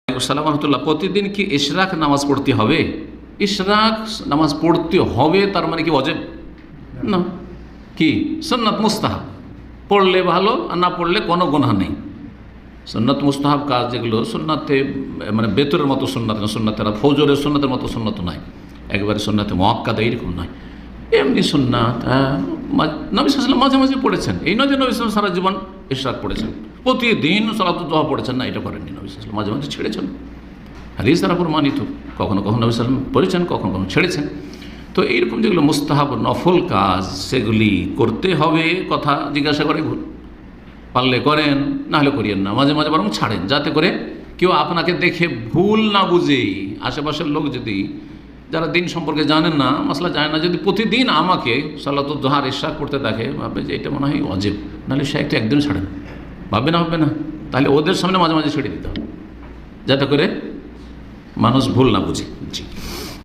আসসালামু রহমতুল্লাহ। প্রতিদিন কি ইশরাক নামাজ পড়তে হবে? ইশরাক নামাজ পড়তে হবে তার মানে কি ওয়াজিব না, কি সুন্নাত মুস্তাহাব। পড়লে ভালো আর না পড়লে কোনো গুনাহ নেই। সুন্নাত মুস্তাহাব কাজ যেগুলো সুন্নাতে মানে বেতরের মতো সুন্নাত না, সুন্নাতেরা ফজরের সুন্নাতের মতো সুন্নত নয়, একবারে সুন্নাতে মুআক্কাদা এরকম নয়, এমনি সুন্নাত। নবী সাল্লাল্লাহু আলাইহি ওয়াসাল্লাম মাঝে মাঝে পড়েছেন, এই নয় যে নবী সাল্লাল্লাহু আলাইহি ওয়াসাল্লাম সারা জীবন ইশরাক পড়েছেন, প্রতিদিন সালাতুদ দুহা পড়েছেন না, এটা করেননি নবী সাল্লাল্লাহু আলাইহি ওয়াসাল্লাম, মাঝে মাঝে ছেড়েছেন। হাদিস দ্বারা প্রমাণিত, কখনো কখনো নবী সাল্লাল্লাহু আলাইহি ওয়াসাল্লাম পড়েছেন, কখনো কখনো ছেড়েছেন। তো এইরকম যেগুলো মুস্তাহাব নফল কাজ সেগুলি করতে হবে, কথা জিজ্ঞাসা করে ভুল, পারলে করেন, না হলে করিয়েন না, মাঝে মাঝে বরং ছাড়েন, যাতে করে কেউ আপনাকে দেখে ভুল না বুঝে। আশেপাশের লোক যদি, যারা দিন সম্পর্কে জানেন না, মাসলা জানে না, যদি প্রতিদিন আমাকে সালাতুদ দুহার ইশরাক করতে দেখে, ভাববে যে এটা মনে হয় ওয়াজিব, নাহলে সে একটু একদিন ছাড়েন, ভাববে না, তাহলে ওদের সামনে মাঝে মাঝে ছেড়ে দিতে হবে, যাতে করে মানুষ ভুল না বুঝে। জি।